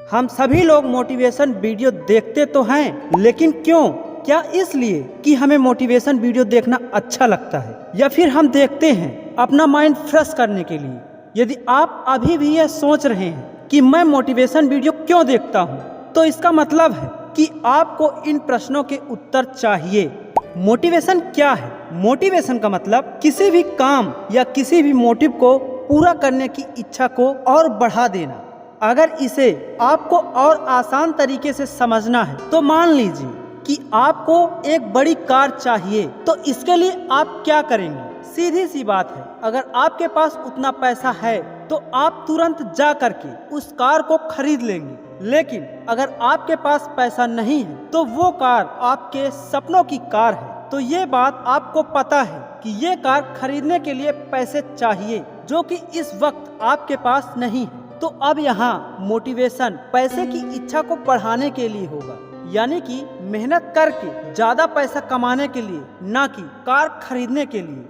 हम सभी लोग मोटिवेशन वीडियो देखते तो हैं, लेकिन क्यों? क्या इसलिए कि हमें मोटिवेशन वीडियो देखना अच्छा लगता है, या फिर हम देखते हैं अपना माइंड फ्रेश करने के लिए? यदि आप अभी भी यह सोच रहे हैं कि मैं मोटिवेशन वीडियो क्यों देखता हूं, तो इसका मतलब है कि आपको इन प्रश्नों के उत्तर चाहिए। मोटिवेशन क्या है? मोटिवेशन का मतलब किसी भी काम या किसी भी मोटिव को पूरा करने की इच्छा को और बढ़ा देना। अगर इसे आपको और आसान तरीके से समझना है तो मान लीजिए कि आपको एक बड़ी कार चाहिए, तो इसके लिए आप क्या करेंगे? सीधी सी बात है, अगर आपके पास उतना पैसा है तो आप तुरंत जा करके उस कार को खरीद लेंगे। लेकिन अगर आपके पास पैसा नहीं है तो वो कार आपके सपनों की कार है। तो ये बात आपको पता है कि ये कार खरीदने के लिए पैसे चाहिए, जो कि इस वक्त आपके पास नहीं है। तो अब यहाँ मोटिवेशन पैसे की इच्छा को बढ़ाने के लिए होगा, यानी कि मेहनत करके ज्यादा पैसा कमाने के लिए, ना कि कार खरीदने के लिए।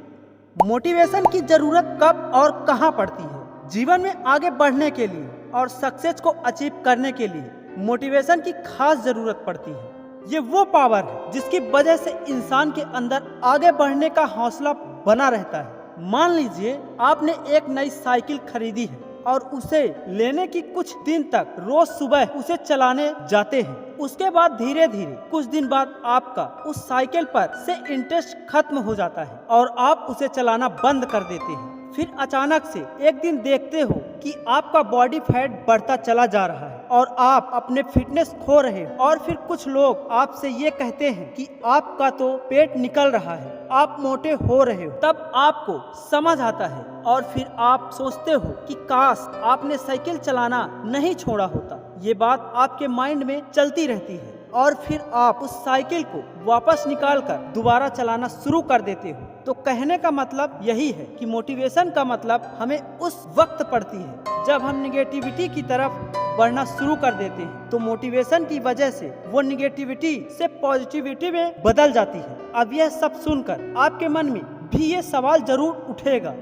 मोटिवेशन की जरूरत कब और कहाँ पड़ती है? जीवन में आगे बढ़ने के लिए और सक्सेस को अचीव करने के लिए मोटिवेशन की खास जरूरत पड़ती है। ये वो पावर है जिसकी वजह से इंसान के अंदर आगे बढ़ने का हौसला बना रहता है। मान लीजिए आपने एक नई साइकिल खरीदी है और उसे लेने की कुछ दिन तक रोज सुबह उसे चलाने जाते हैं। उसके बाद धीरे धीरे कुछ दिन बाद आपका उस साइकिल पर से इंटरेस्ट खत्म हो जाता है और आप उसे चलाना बंद कर देते हैं। फिर अचानक से एक दिन देखते हो कि आपका बॉडी फैट बढ़ता चला जा रहा है और आप अपने फिटनेस खो रहे हो। और फिर कुछ लोग आपसे ये कहते हैं कि आपका तो पेट निकल रहा है, आप मोटे हो रहे हो। तब आपको समझ आता है और फिर आप सोचते हो कि काश आपने साइकिल चलाना नहीं छोड़ा होता। ये बात आपके माइंड में चलती रहती है और फिर आप उस साइकिल को वापस निकालकर दोबारा चलाना शुरू कर देते हो। तो कहने का मतलब यही है कि मोटिवेशन का मतलब हमें उस वक्त पड़ती है जब हम निगेटिविटी की तरफ बढ़ना शुरू कर देते हैं। तो मोटिवेशन की वजह से वो निगेटिविटी से पॉजिटिविटी में बदल जाती है। अब यह सब सुनकर आपके मन में भी ये सवाल जरूर उठेगा,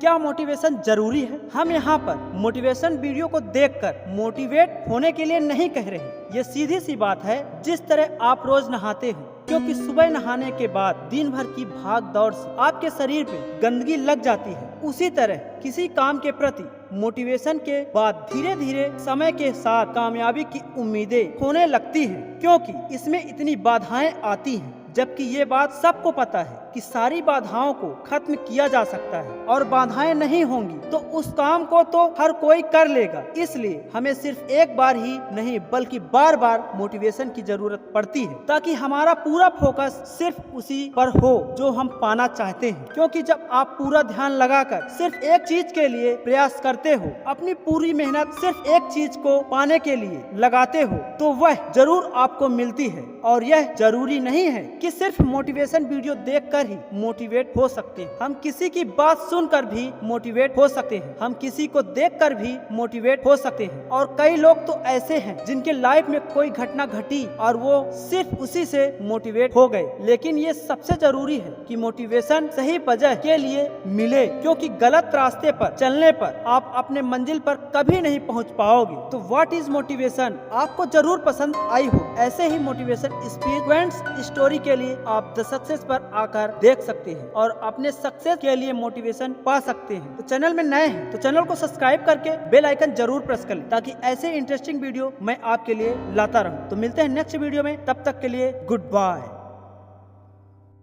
क्या मोटिवेशन जरूरी है? हम यहाँ पर मोटिवेशन वीडियो को देखकर मोटिवेट होने के लिए नहीं कह रहे। ये सीधी सी बात है, जिस तरह आप रोज नहाते हो, क्योंकि सुबह नहाने के बाद दिन भर की भाग दौड़ से आपके शरीर पे गंदगी लग जाती है, उसी तरह किसी काम के प्रति मोटिवेशन के बाद धीरे धीरे समय के साथ कामयाबी की उम्मीदें होने लगती हैं, क्योंकि इसमें इतनी बाधाएं आती हैं। जबकि ये बात सबको पता है कि सारी बाधाओं को खत्म किया जा सकता है और बाधाएं नहीं होंगी तो उस काम को तो हर कोई कर लेगा। इसलिए हमें सिर्फ एक बार ही नहीं बल्कि बार बार मोटिवेशन की जरूरत पड़ती है, ताकि हमारा पूरा फोकस सिर्फ उसी पर हो जो हम पाना चाहते हैं। क्योंकि जब आप पूरा ध्यान लगाकर सिर्फ एक चीज के लिए प्रयास करते हो, अपनी पूरी मेहनत सिर्फ एक चीज को पाने के लिए लगाते हो, तो वह जरूर आपको मिलती है। और यह जरूरी नहीं है कि सिर्फ मोटिवेशन वीडियो देखकर ही मोटिवेट हो सकते हैं। हम किसी की बात सुनकर भी मोटिवेट हो सकते हैं, हम किसी को देखकर भी मोटिवेट हो सकते हैं। और कई लोग तो ऐसे हैं जिनके लाइफ में कोई घटना घटी और वो सिर्फ उसी से मोटिवेट हो गए। लेकिन ये सबसे जरूरी है कि मोटिवेशन सही वजह के लिए मिले, क्योंकि गलत रास्ते पर चलने पर आप अपने मंजिल पर कभी नहीं पहुंच पाओगे। तो व्हाट इज मोटिवेशन आपको जरूर पसंद आई हो। ऐसे ही मोटिवेशन स्पीच स्टोरी के लिए आप द सक्सेस पर आकर देख सकते हैं और अपने सक्सेस के लिए मोटिवेशन पा सकते हैं। तो चैनल में नए हैं तो चैनल को सब्सक्राइब करके बेल आइकन जरूर प्रेस कर लें, ताकि ऐसे इंटरेस्टिंग वीडियो मैं आपके लिए लाता रहूं। तो मिलते हैं नेक्स्ट वीडियो में, तब तक के लिए गुड बाय।